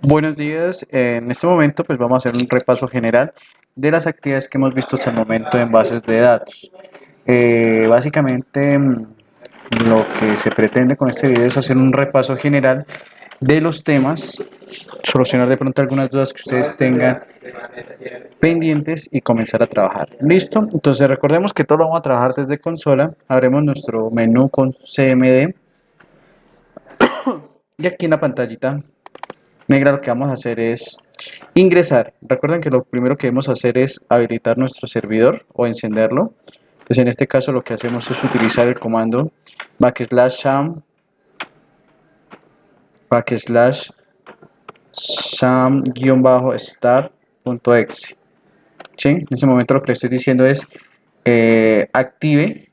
Buenos días. En este momento pues vamos a hacer un repaso general de las actividades que hemos visto hasta el momento en bases de datos. Básicamente lo que se pretende con este video es hacer un repaso general de los temas, solucionar de pronto algunas dudas que ustedes tengan pendientes y comenzar a trabajar. ¿Listo? Entonces recordemos que todo lo vamos a trabajar desde consola. Abremos nuestro menú con CMD y aquí en la pantallita negra lo que vamos a hacer es ingresar. Recuerden que lo primero que debemos hacer es habilitar nuestro servidor o encenderlo. Pues en este caso lo que hacemos es utilizar el comando /sham /sam-start.exe. ¿Sí? En ese momento lo que le estoy diciendo es active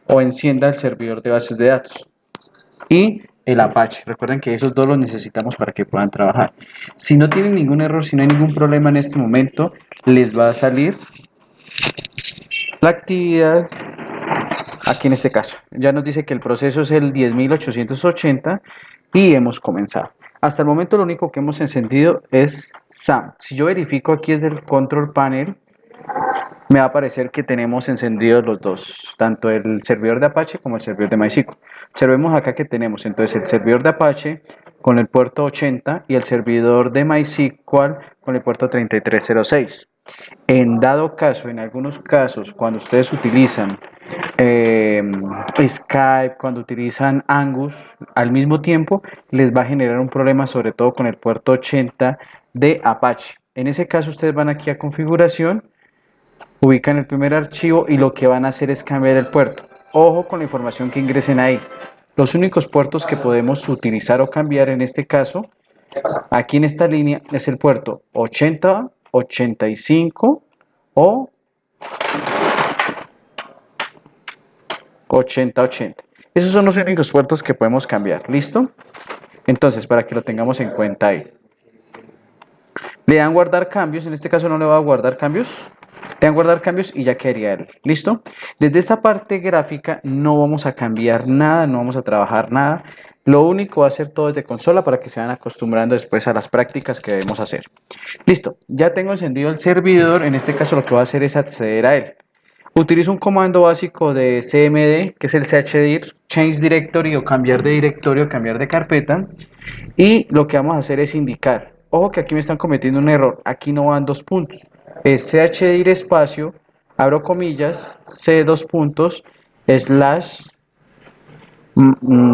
o encienda el servidor de bases de datos y el Apache. Recuerden que esos dos los necesitamos para que puedan trabajar. Si no tienen ningún error, si no hay ningún problema en este momento, les va a salir la actividad aquí en este caso. Ya nos dice que el proceso es el 10.880 y hemos comenzado. Hasta el momento lo único que hemos encendido es SAM. Si yo verifico aquí desde el control panel, me va a aparecer que tenemos encendidos los dos, tanto el servidor de Apache como el servidor de MySQL. Observemos acá que tenemos entonces el servidor de Apache con el puerto 80 y el servidor de MySQL con el puerto 3306. En dado caso, en algunos casos, cuando ustedes utilizan Skype, cuando utilizan Angus al mismo tiempo, les va a generar un problema, sobre todo con el puerto 80 de Apache. En ese caso, ustedes van aquí a configuración, ubican el primer archivo y lo que van a hacer es cambiar el puerto. Ojo con la información que ingresen ahí. Los únicos puertos que podemos utilizar o cambiar en este caso, aquí en esta línea, es el puerto 80, 85 o 8080. Esos son los únicos puertos que podemos cambiar. ¿Listo? Entonces, para que lo tengamos en cuenta ahí. Le dan guardar cambios, en este caso no le va a guardar cambios. Le dan guardar cambios y ya quedaría él. ¿Listo? Desde esta parte gráfica no vamos a cambiar nada, no vamos a trabajar nada. Lo único va a ser todo desde consola para que se vayan acostumbrando después a las prácticas que debemos hacer. Listo, ya tengo encendido el servidor, en este caso lo que voy a hacer es acceder a él. Utilizo un comando básico de CMD, que es el chdir, change directory o cambiar de directorio, cambiar de carpeta. Y lo que vamos a hacer es indicar, ojo que aquí me están cometiendo un error, aquí no van dos puntos. Es chdir espacio, abro comillas, c dos puntos, slash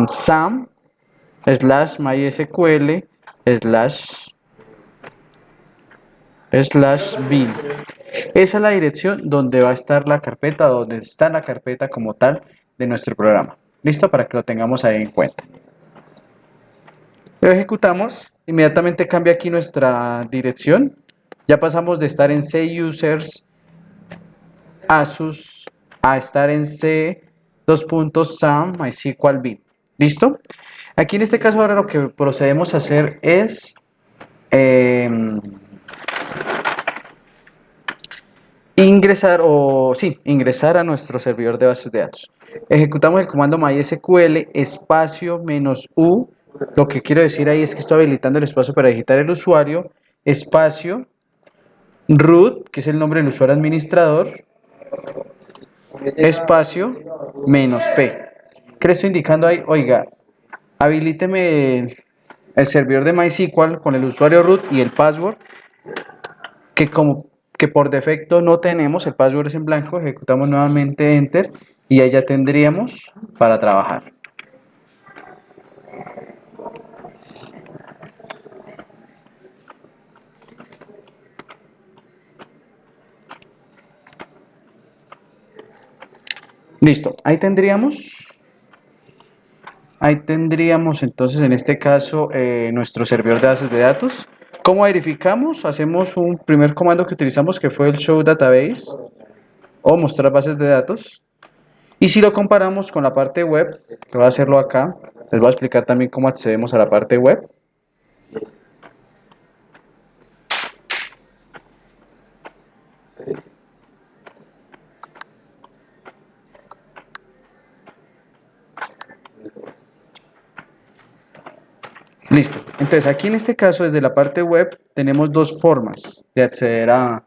sam, slash mysql, slash bin. Esa es la dirección donde va a estar la carpeta, donde está la carpeta como tal de nuestro programa. ¿Listo? Para que lo tengamos ahí en cuenta. Lo ejecutamos, inmediatamente cambia aquí nuestra dirección. Ya pasamos de estar en C users Asus a estar en C sam mysql bin. ¿Listo? Aquí en este caso ahora lo que procedemos a hacer es ingresar a nuestro servidor de bases de datos. Ejecutamos el comando mysql espacio -u. Lo que quiero decir ahí es que estoy habilitando el espacio para digitar el usuario, espacio root, que es el nombre del usuario administrador, espacio -p. ¿Qué le estoy indicando ahí? Oiga, habilíteme el servidor de MySQL con el usuario root y el password que por defecto no tenemos, el password es en blanco, ejecutamos nuevamente enter y ahí ya tendríamos para trabajar. Listo, ahí tendríamos entonces en este caso nuestro servidor de bases de datos. ¿Cómo verificamos? Hacemos un primer comando que utilizamos que fue el show database o mostrar bases de datos. Y si lo comparamos con la parte web, que voy a hacerlo acá, les voy a explicar también cómo accedemos a la parte web. Listo. Entonces, aquí en este caso, desde la parte web, tenemos dos formas de acceder a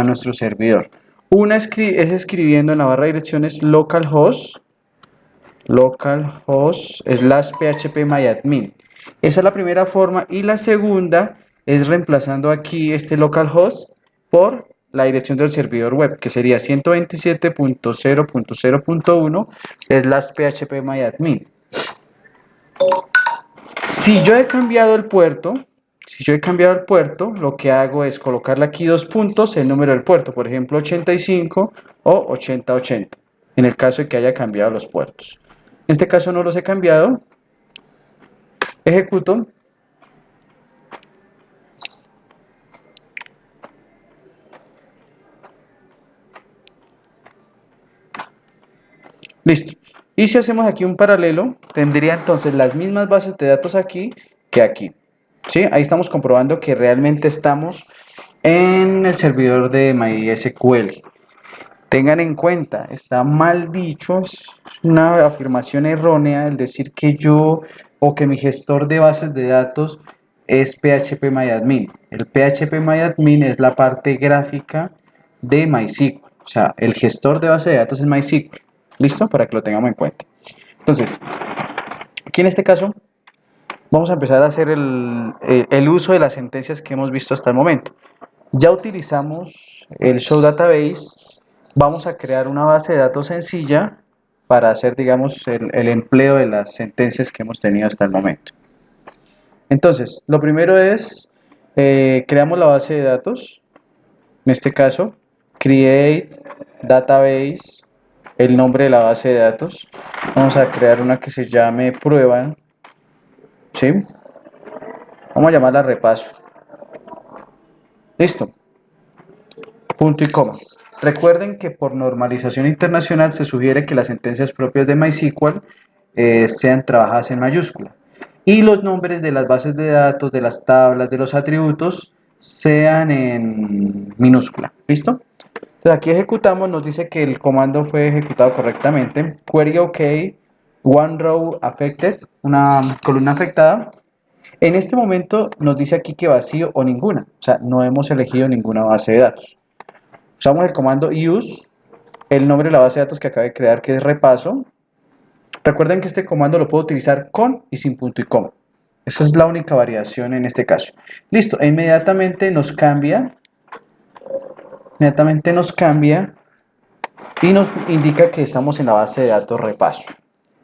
nuestro servidor. Una es escribiendo en la barra de direcciones localhost/phpMyAdmin. Esa es la primera forma. Y la segunda es reemplazando aquí este localhost por la dirección del servidor web, que sería 127.0.0.1/phpMyAdmin. Si yo he cambiado el puerto, lo que hago es colocarle aquí dos puntos, el número del puerto, por ejemplo 85 o 8080, en el caso de que haya cambiado los puertos. En este caso no los he cambiado, ejecuto. Listo. Y si hacemos aquí un paralelo, tendría entonces las mismas bases de datos aquí que aquí. ¿Sí? Ahí estamos comprobando que realmente estamos en el servidor de MySQL. Tengan en cuenta, está mal dicho, es una afirmación errónea el decir que yo o que mi gestor de bases de datos es PHPMyAdmin. El PHPMyAdmin es la parte gráfica de MySQL. O sea, el gestor de base de datos es MySQL. ¿Listo? Para que lo tengamos en cuenta. Entonces, aquí en este caso, vamos a empezar a hacer el uso de las sentencias que hemos visto hasta el momento. Ya utilizamos el Show Database. Vamos a crear una base de datos sencilla para hacer, digamos, el empleo de las sentencias que hemos tenido hasta el momento. Entonces, lo primero es, creamos la base de datos. En este caso, create database, el nombre de la base de datos. Vamos a crear una que se llame prueba, ¿sí? Vamos a llamarla repaso. Listo. Punto y coma. Recuerden que por normalización internacional se sugiere que las sentencias propias de MySQL sean trabajadas en mayúscula y los nombres de las bases de datos, de las tablas, de los atributos sean en minúscula. ¿Listo? Entonces aquí ejecutamos, nos dice que el comando fue ejecutado correctamente. Query OK, one row affected, una columna afectada. En este momento nos dice aquí que vacío o ninguna, o sea, no hemos elegido ninguna base de datos. Usamos el comando use, el nombre de la base de datos que acabo de crear, que es repaso. Recuerden que este comando lo puedo utilizar con y sin punto y coma. Esa es la única variación en este caso. Listo, inmediatamente nos cambia y nos indica que estamos en la base de datos repaso.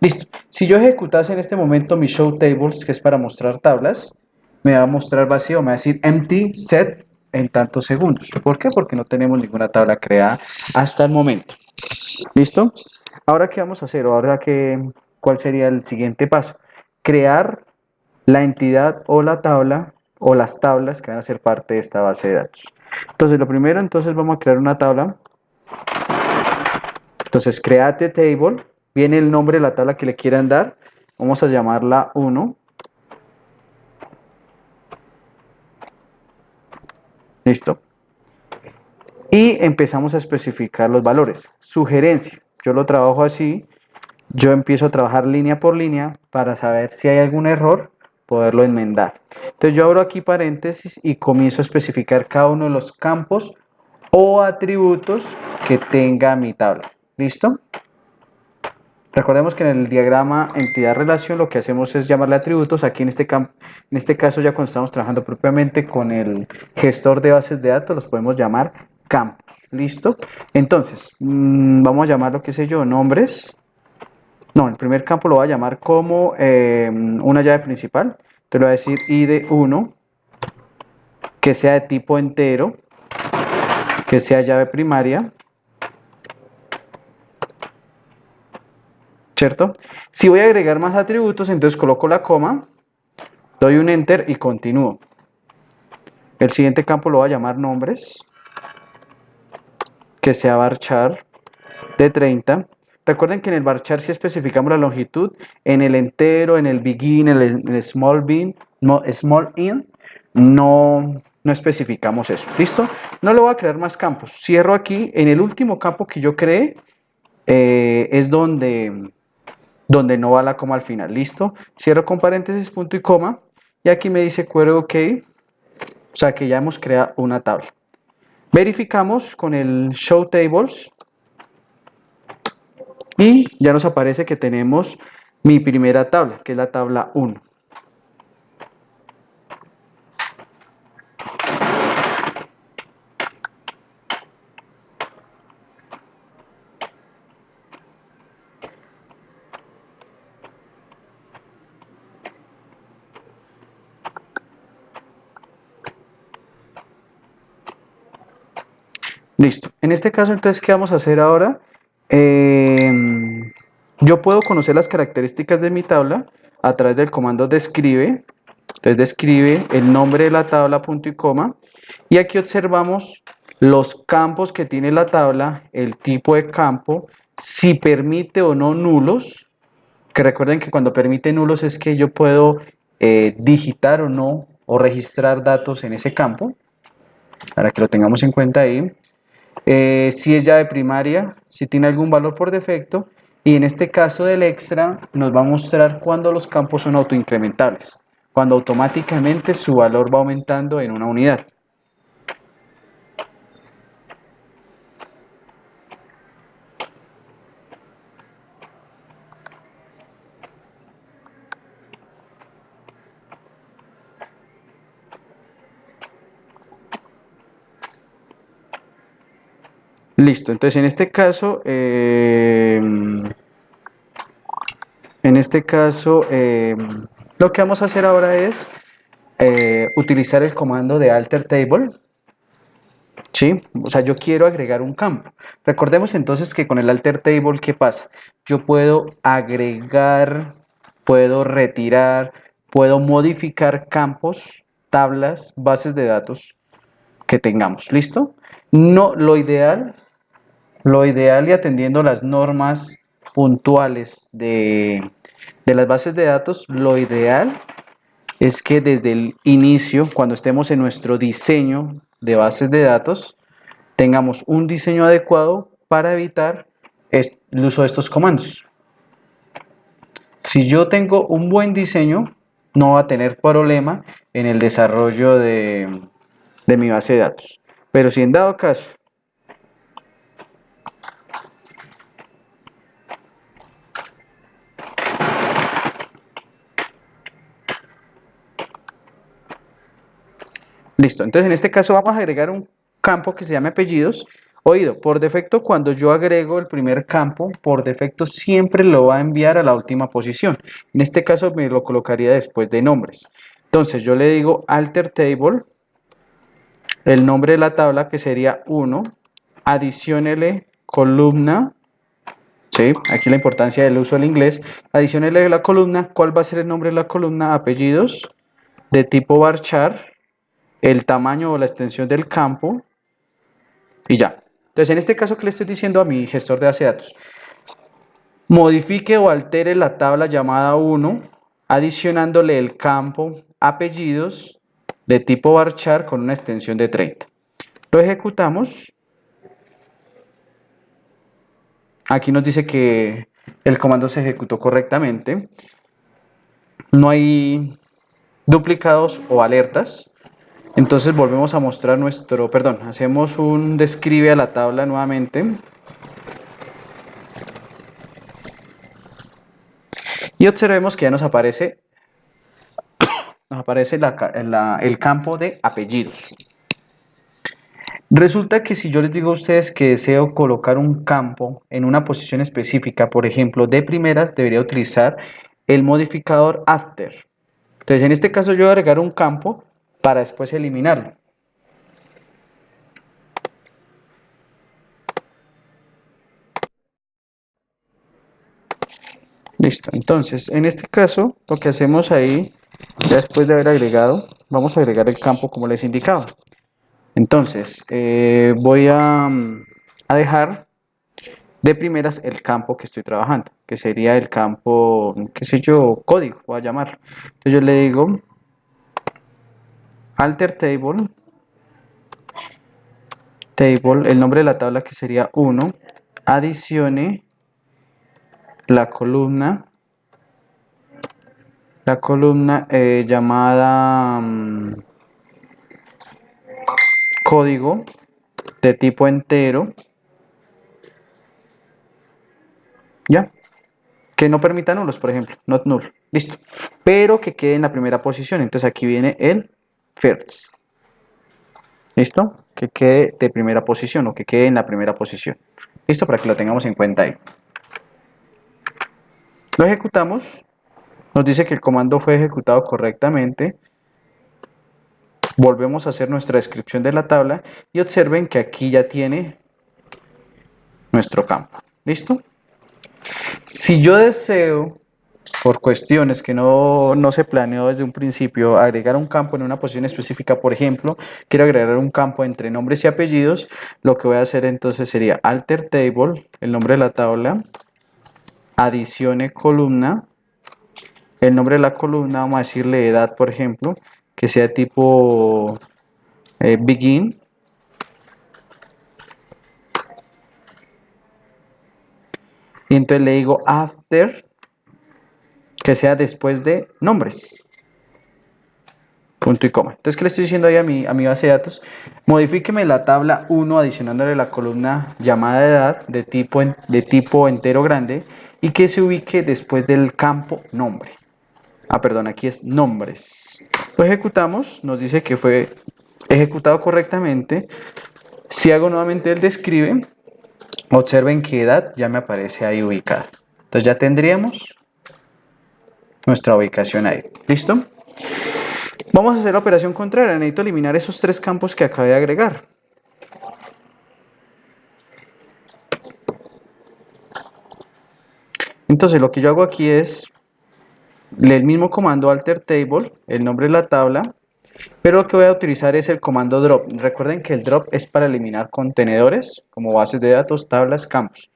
Listo, si yo ejecutase en este momento mi show tables, que es para mostrar tablas, me va a mostrar vacío, me va a decir empty set en tantos segundos. ¿Por qué? Porque no tenemos ninguna tabla creada hasta el momento. ¿Listo? Ahora, ¿qué vamos a hacer? ¿Cuál sería el siguiente paso? Crear la entidad o la tabla o las tablas que van a ser parte de esta base de datos. Entonces, lo primero, vamos a crear una tabla. Entonces, create table, viene el nombre de la tabla que le quieran dar. Vamos a llamarla 1. Listo. Y empezamos a especificar los valores. Sugerencia, yo lo trabajo así. Yo empiezo a trabajar línea por línea para saber si hay algún error, poderlo enmendar. Entonces yo abro aquí paréntesis y comienzo a especificar cada uno de los campos o atributos que tenga mi tabla. ¿Listo? Recordemos que en el diagrama entidad-relación lo que hacemos es llamarle atributos. Aquí en este caso, ya cuando estamos trabajando propiamente con el gestor de bases de datos, los podemos llamar campos. ¿Listo? Entonces, vamos a llamarlo, qué sé yo, nombres. No, el primer campo lo voy a llamar como una llave principal. Te lo voy a decir id1, que sea de tipo entero, que sea llave primaria. ¿Cierto? Si voy a agregar más atributos, entonces coloco la coma, doy un enter y continúo. El siguiente campo lo voy a llamar nombres, que sea varchar de 30. Recuerden que en el varchar si especificamos la longitud, en el entero, en el begin, en el small in, no especificamos eso. ¿Listo? No le voy a crear más campos. Cierro aquí. En el último campo que yo creé es donde no va la coma al final. ¿Listo? Cierro con paréntesis, punto y coma. y aquí me dice query OK, o sea que ya hemos creado una tabla. Verificamos con el Show Tables y ya nos aparece que tenemos mi primera tabla, que es la tabla 1. Listo. En este caso, entonces, ¿qué vamos a hacer ahora? Yo puedo conocer las características de mi tabla a través del comando describe. Entonces, describe el nombre de la tabla, punto y coma. Y aquí observamos los campos que tiene la tabla, el tipo de campo, si permite o no nulos. Que recuerden que cuando permite nulos es que yo puedo digitar o no, o registrar datos en ese campo, para que lo tengamos en cuenta ahí. Si es llave primaria, si tiene algún valor por defecto, y en este caso del extra nos va a mostrar cuando los campos son autoincrementables, cuando automáticamente su valor va aumentando en una unidad. Listo, entonces en este caso lo que vamos a hacer ahora es utilizar el comando de alter table. ¿Sí? O sea, yo quiero agregar un campo. Recordemos entonces que con el alter table, ¿qué pasa? Yo puedo agregar, puedo retirar, puedo modificar campos, tablas, bases de datos que tengamos. ¿Listo? No, lo ideal y atendiendo las normas puntuales de las bases de datos, lo ideal es que desde el inicio, cuando estemos en nuestro diseño de bases de datos, tengamos un diseño adecuado para evitar el uso de estos comandos. Si yo tengo un buen diseño, no va a tener problema en el desarrollo de mi base de datos. Pero si en dado caso listo, entonces en este caso vamos a agregar un campo que se llame apellidos. Oído, por defecto cuando yo agrego el primer campo, por defecto siempre lo va a enviar a la última posición. En este caso me lo colocaría después de nombres. Entonces yo le digo alter table, el nombre de la tabla que sería 1, adiciónele columna, ¿sí? Aquí la importancia del uso del inglés, adiciónele la columna, ¿cuál va a ser el nombre de la columna? Apellidos de tipo varchar, el tamaño o la extensión del campo y ya. Entonces, en este caso, ¿qué le estoy diciendo a mi gestor de base de datos? Modifique o altere la tabla llamada 1, adicionándole el campo apellidos de tipo varchar con una extensión de 30. Lo ejecutamos. Aquí nos dice que el comando se ejecutó correctamente. No hay duplicados o alertas. Entonces volvemos a mostrar hacemos un describe a la tabla nuevamente. Y observemos que ya nos aparece el campo de apellidos. Resulta que si yo les digo a ustedes que deseo colocar un campo en una posición específica, por ejemplo, de primeras, debería utilizar el modificador after. Entonces, en este caso yo voy a agregar un campo para después eliminarlo. Listo, entonces en este caso lo que hacemos ahí, ya después de haber agregado, vamos a agregar el campo como les indicaba. Entonces voy a dejar de primeras el campo que estoy trabajando, que sería el campo, qué sé yo, código, voy a llamarlo. Entonces yo le digo alter table, el nombre de la tabla que sería 1, adicione la columna la columna llamada código de tipo entero, ya, que no permita nulos, por ejemplo, not null, listo, pero que quede en la primera posición. Entonces aquí viene el first, listo, que quede de primera posición o que quede en la primera posición, listo, para que lo tengamos en cuenta ahí. Lo ejecutamos, nos dice que el comando fue ejecutado correctamente. Volvemos a hacer nuestra descripción de la tabla y observen que aquí ya tiene nuestro campo. ¿Listo? Si yo deseo, por cuestiones que no se planeó desde un principio, agregar un campo en una posición específica, por ejemplo, quiero agregar un campo entre nombres y apellidos, lo que voy a hacer entonces sería alter table, el nombre de la tabla, adicione columna, el nombre de la columna, vamos a decirle edad, por ejemplo, que sea tipo begin. Y entonces le digo after, que sea después de nombres. Punto y coma. Entonces, ¿qué le estoy diciendo ahí a mi base de datos? Modifíqueme la tabla 1 adicionándole la columna llamada edad de tipo entero grande y que se ubique después del campo nombre. Ah, perdón, aquí es nombres. Lo ejecutamos, nos dice que fue ejecutado correctamente. Si hago nuevamente el describe, observen que edad ya me aparece ahí ubicada. Entonces ya tendríamos nuestra ubicación ahí. ¿Listo? Vamos a hacer la operación contraria. Necesito eliminar esos tres campos que acabé de agregar. Entonces lo que yo hago aquí es el mismo comando alter table, el nombre de la tabla, pero lo que voy a utilizar es el comando drop. Recuerden que el drop es para eliminar contenedores como bases de datos, tablas, campos.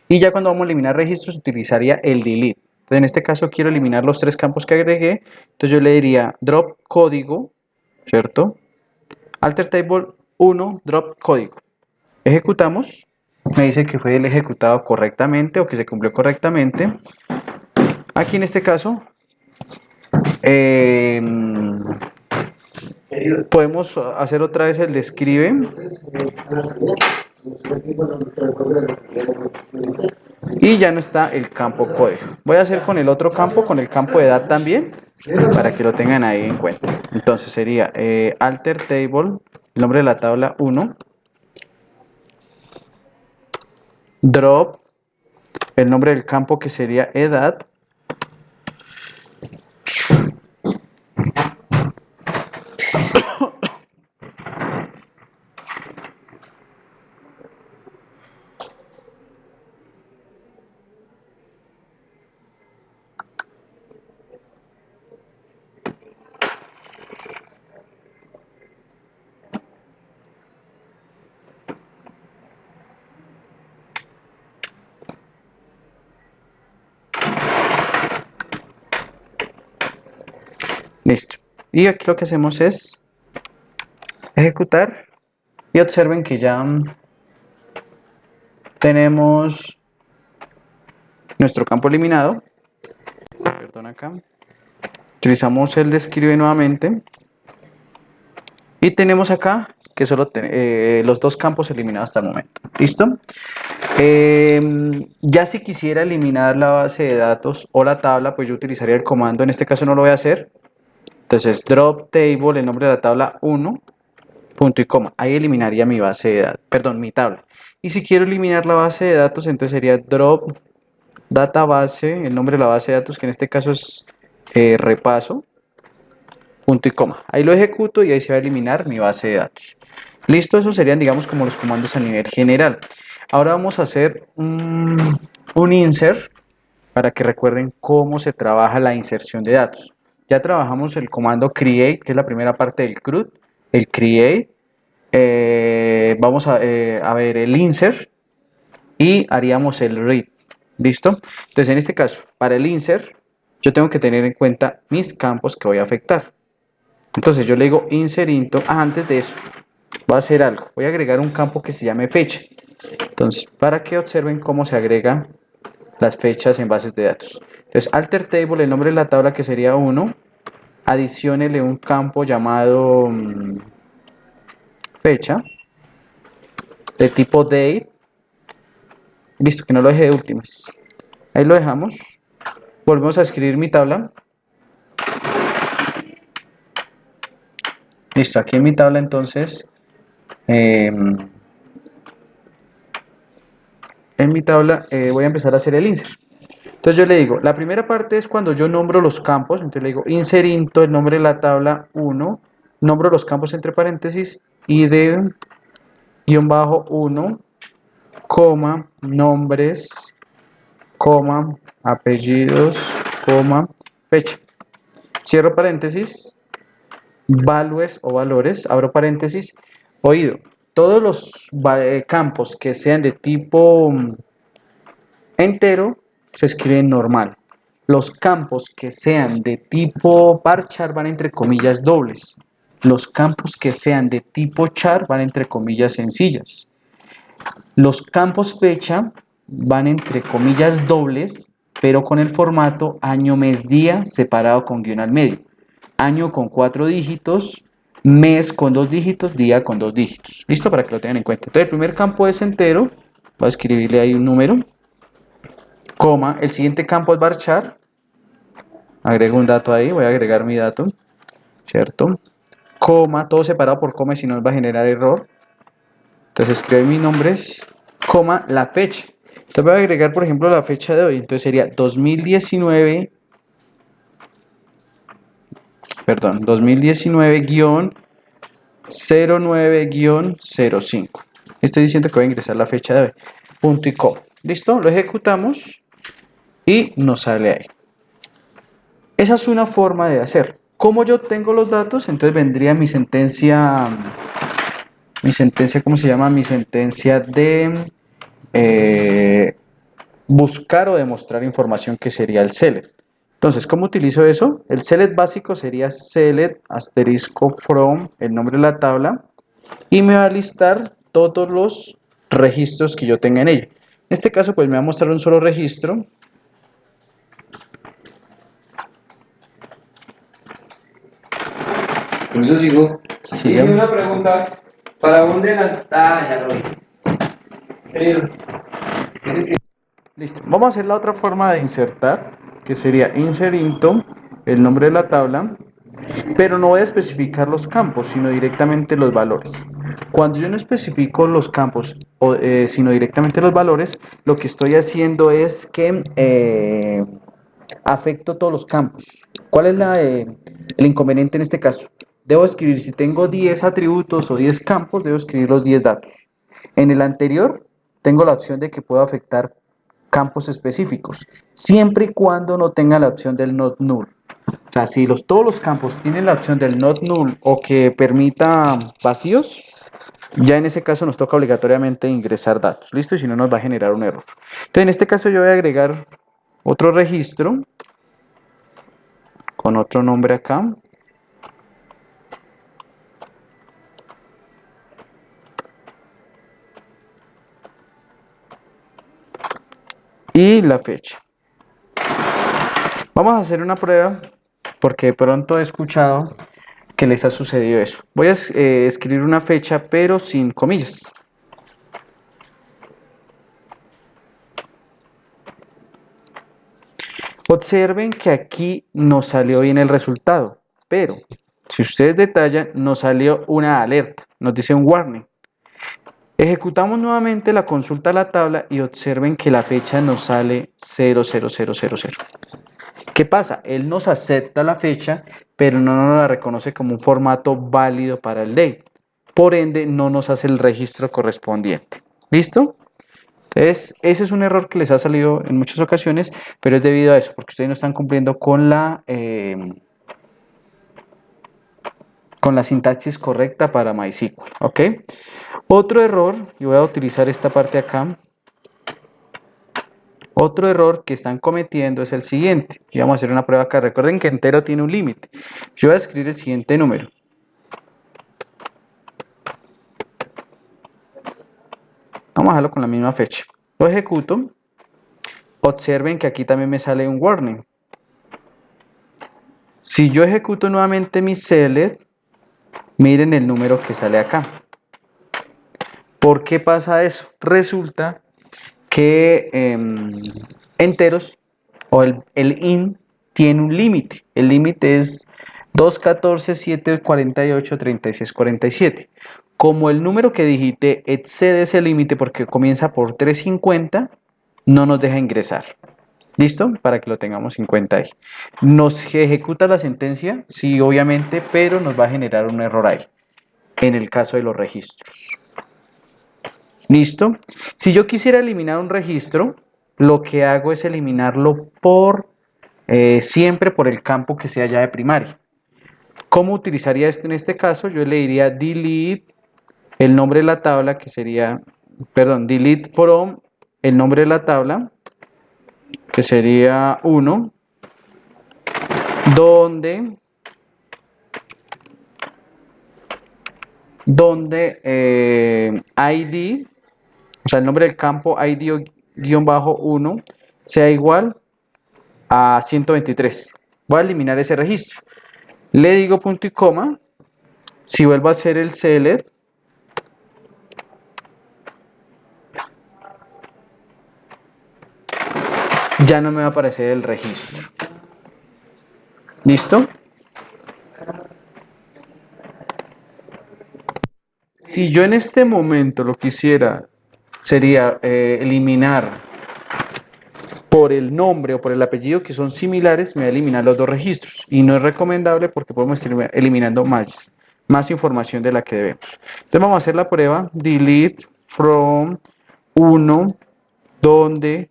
Y ya cuando vamos a eliminar registros utilizaría el delete. Entonces en este caso quiero eliminar los tres campos que agregué. Entonces yo le diría drop código, ¿cierto? Alter table 1 drop código. Ejecutamos. Me dice que fue el ejecutado correctamente o que se cumplió correctamente. Aquí en este caso podemos hacer otra vez el describe y ya no está el campo código. Voy a hacer con el otro campo, con el campo de edad también, para que lo tengan ahí en cuenta. Entonces sería alter table, el nombre de la tabla 1, drop, el nombre del campo que sería edad, listo. Y aquí lo que hacemos es ejecutar y observen que ya tenemos nuestro campo eliminado. Perdón acá. Utilizamos el describe nuevamente. Y tenemos acá que solo los dos campos eliminados hasta el momento. ¿Listo? Ya si quisiera eliminar la base de datos o la tabla, pues yo utilizaría el comando. En este caso no lo voy a hacer. Entonces, drop table, el nombre de la tabla 1, punto y coma. Ahí eliminaría mi base de datos, perdón, mi tabla. Y si quiero eliminar la base de datos, entonces sería drop database, el nombre de la base de datos, que en este caso es repaso, punto y coma. Ahí lo ejecuto y ahí se va a eliminar mi base de datos. Listo, esos serían, digamos, como los comandos a nivel general. Ahora vamos a hacer un insert para que recuerden cómo se trabaja la inserción de datos. Ya trabajamos el comando create, que es la primera parte del CRUD, el create. Vamos a ver el insert y haríamos el read. ¿Listo? Entonces, en este caso, para el insert, yo tengo que tener en cuenta mis campos que voy a afectar. Entonces, yo le digo insert into. Antes de eso, voy a hacer algo. Voy a agregar un campo que se llame fecha. Entonces, para que observen cómo se agregan las fechas en bases de datos. Entonces, Entonces, alter table, el nombre de la tabla que sería 1, adiciónele un campo llamado fecha, de tipo date, listo, que no lo deje de últimas. Ahí lo dejamos. Volvemos a escribir mi tabla. Listo, aquí en mi tabla entonces, en mi tabla voy a empezar a hacer el insert. Entonces yo le digo, la primera parte es cuando yo nombro los campos, entonces le digo inserinto, el nombre de la tabla 1, nombro los campos entre paréntesis, id, guión bajo 1, coma, nombres, coma, apellidos, coma, fecha. Cierro paréntesis, values o valores, abro paréntesis, oído. Todos los campos que sean de tipo entero se escriben normal. Los campos que sean de tipo varchar van entre comillas dobles. Los campos que sean de tipo char van entre comillas sencillas. Los campos fecha van entre comillas dobles, pero con el formato año, mes, día separado con guión al medio. Año con 4 dígitos, mes con 2 dígitos, día con 2 dígitos. ¿Listo? Para que lo tengan en cuenta. Entonces el primer campo es entero. Voy a escribirle ahí un número. Coma, el siguiente campo es varchar. Agrego un dato ahí, voy a agregar mi dato, ¿cierto? Coma, todo separado por coma, si no va a generar error. Entonces escribe mis nombres, coma, la fecha. Entonces voy a agregar, por ejemplo, la fecha de hoy. Entonces sería 2019, perdón, 2019-09-05. Estoy diciendo que voy a ingresar la fecha de hoy. Punto y coma. ¿Listo? Lo ejecutamos y nos sale ahí. Esa es una forma de hacer. Como yo tengo los datos, entonces vendría mi sentencia, ¿cómo se llama? Mi sentencia de buscar o demostrar información, que sería el select. Entonces, ¿cómo utilizo eso? El select básico sería select asterisco from, el nombre de la tabla, y me va a listar todos los registros que yo tenga en ella. En este caso, pues me va a mostrar un solo registro. Con eso sigo. Sí. Y una pregunta, ¿para dónde ya lo vi. Querido, Listo. Vamos a hacer la otra forma de insertar, que sería inserinto, el nombre de la tabla, pero no voy a especificar los campos, sino directamente los valores. Cuando yo no especifico los campos, sino directamente los valores, lo que estoy haciendo es que afecto todos los campos. ¿Cuál es el inconveniente en este caso? Debo escribir, si tengo 10 atributos o 10 campos, debo escribir los 10 datos. En el anterior, tengo la opción de que puedo afectar campos específicos, siempre y cuando no tenga la opción del not null. O sea, si todos los campos tienen la opción del not null o que permita vacíos, ya en ese caso nos toca obligatoriamente ingresar datos, ¿listo? Y si no nos va a generar un error. Entonces, en este caso yo voy a agregar otro registro con otro nombre acá. Y la fecha. Vamos a hacer una prueba porque de pronto he escuchado que les ha sucedido eso. Voy a escribir una fecha pero sin comillas. Observen que aquí nos salió bien el resultado, pero si ustedes detallan, nos salió una alerta, nos dice un warning. Ejecutamos nuevamente la consulta a la tabla y observen que la fecha nos sale 00000. ¿Qué pasa? Él nos acepta la fecha, pero no nos la reconoce como un formato válido para el date. Por ende, no nos hace el registro correspondiente. ¿Listo? Entonces, ese es un error que les ha salido en muchas ocasiones, pero es debido a eso, porque ustedes no están cumpliendo con la sintaxis correcta para MySQL. ¿Ok? Otro error, y voy a utilizar esta parte acá. Otro error que están cometiendo es el siguiente. Y vamos a hacer una prueba acá. Recuerden que entero tiene un límite. Yo voy a escribir el siguiente número. Vamos a dejarlo con la misma fecha. Lo ejecuto. Observen que aquí también me sale un warning. Si yo ejecuto nuevamente mi select, miren el número que sale acá. ¿Por qué pasa eso? Resulta que enteros o el int tiene un límite. El límite es 214, 748, 36, 47. Como el número que digité excede ese límite porque comienza por 350, no nos deja ingresar. ¿Listo? Para que lo tengamos en cuenta ahí. ¿Nos ejecuta la sentencia? Sí, obviamente, pero nos va a generar un error ahí, en el caso de los registros. ¿Listo? Si yo quisiera eliminar un registro, lo que hago es eliminarlo siempre por el campo que sea llave primaria. ¿Cómo utilizaría esto en este caso? Yo le diría delete el nombre de la tabla, que sería, perdón, delete from el nombre de la tabla, que sería 1, donde ID, o sea, el nombre del campo ID-1 sea igual a 123. Voy a eliminar ese registro. Le digo punto y coma. Si vuelvo a hacer el select, ya no me va a aparecer el registro. ¿Listo? Si yo en este momento lo quisiera, sería eliminar por el nombre o por el apellido que son similares, me va a eliminar los dos registros. Y no es recomendable porque podemos estar eliminando más información de la que debemos. Entonces vamos a hacer la prueba, delete from 1, donde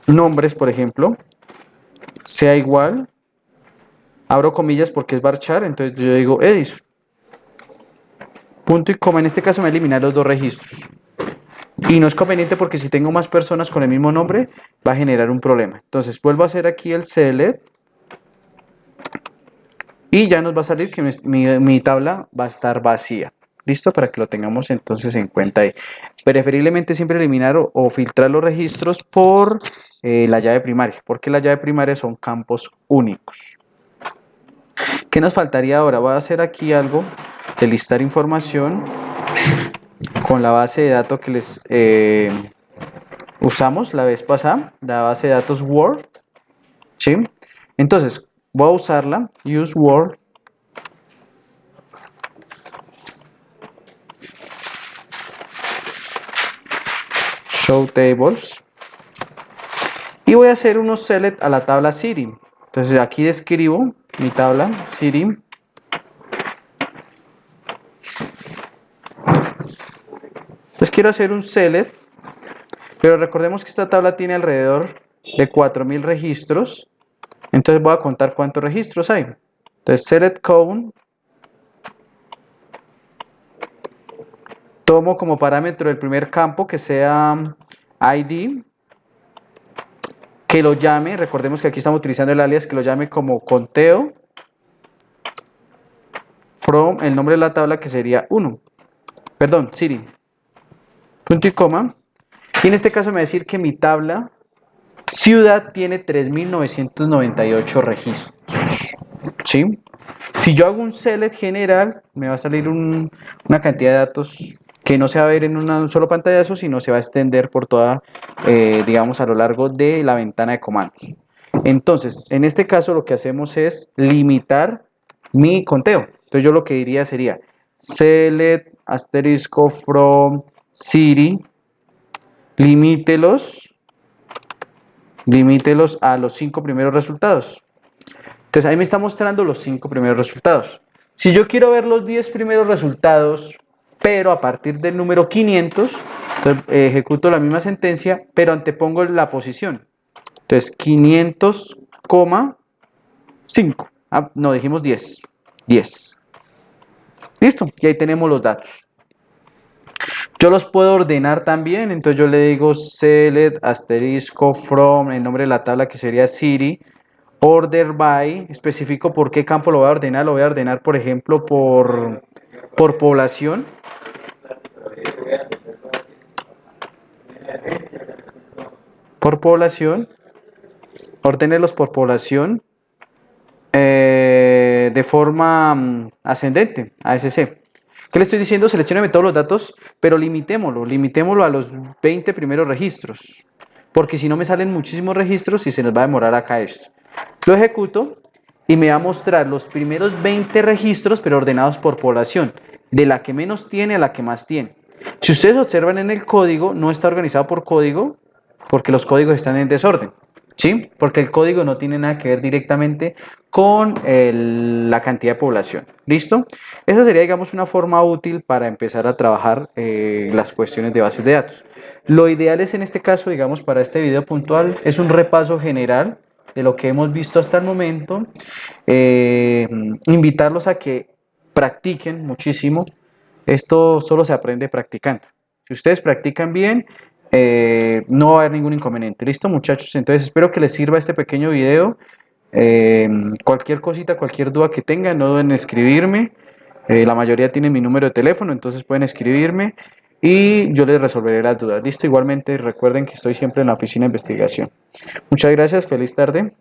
nombres, por ejemplo, sea igual, abro comillas porque es varchar, entonces yo digo Edison. Punto y coma, en este caso me va a eliminar los dos registros. Y no es conveniente porque si tengo más personas con el mismo nombre, va a generar un problema. Entonces vuelvo a hacer aquí el select. Y ya nos va a salir que mi tabla va a estar vacía. ¿Listo? Para que lo tengamos entonces en cuenta ahí. Preferiblemente siempre eliminar o filtrar los registros por la llave primaria, porque la llave primaria son campos únicos. ¿Qué nos faltaría ahora? Voy a hacer aquí algo de listar información con la base de datos que les usamos la vez pasada, la base de datos Word. ¿Sí? Entonces, voy a usarla, use Word. Show tables. Y voy a hacer unos select a la tabla City. Entonces aquí describo mi tabla City. Entonces quiero hacer un select, pero recordemos que esta tabla tiene alrededor de 4000 registros. Entonces voy a contar cuántos registros hay. Entonces select count. Tomo como parámetro el primer campo que sea ID. Que lo llame, recordemos que aquí estamos utilizando el alias, que lo llame como conteo. From el nombre de la tabla que sería 1. Perdón, City. Punto y coma. Y en este caso me va a decir que mi tabla ciudad tiene 3998 registros. ¿Sí? Si yo hago un select general, me va a salir una cantidad de datos que no se va a ver en un solo pantallazo, sino se va a extender por toda, digamos, a lo largo de la ventana de comandos. Entonces, en este caso lo que hacemos es limitar mi conteo. Entonces yo lo que diría sería select asterisco from city, limítelos a los 5 primeros resultados. Entonces ahí me está mostrando los 5 primeros resultados. Si yo quiero ver los 10 primeros resultados, pero a partir del número 500, entonces, ejecuto la misma sentencia, pero antepongo la posición. Entonces 500,5. No, dijimos 10. 10. Listo, y ahí tenemos los datos. Yo los puedo ordenar también, entonces yo le digo select asterisco from el nombre de la tabla que sería city, order by, especifico por qué campo lo voy a ordenar, por ejemplo por población. por población, ordénelos por población de forma ascendente, ASC. ¿Qué le estoy diciendo? Seleccióneme todos los datos, pero limitémoslo a los 20 primeros registros, porque si no me salen muchísimos registros y se nos va a demorar acá esto. Lo ejecuto y me va a mostrar los primeros 20 registros, pero ordenados por población, de la que menos tiene a la que más tiene. Si ustedes observan en el código, no está organizado por código, porque los códigos están en desorden, ¿sí? Porque el código no tiene nada que ver directamente con la cantidad de población. ¿Listo? Esa sería, digamos, una forma útil para empezar a trabajar las cuestiones de bases de datos. Lo ideal es en este caso, digamos, para este video puntual, es un repaso general de lo que hemos visto hasta el momento. Invitarlos a que practiquen muchísimo. Esto solo se aprende practicando. Si ustedes practican bien, no va a haber ningún inconveniente. ¿Listo, muchachos? Entonces espero que les sirva este pequeño video. Cualquier cosita, cualquier duda que tengan, no duden en escribirme. La mayoría tienen mi número de teléfono, entonces pueden escribirme y yo les resolveré las dudas. Listo, igualmente recuerden que estoy siempre en la oficina de investigación. Muchas gracias, feliz tarde.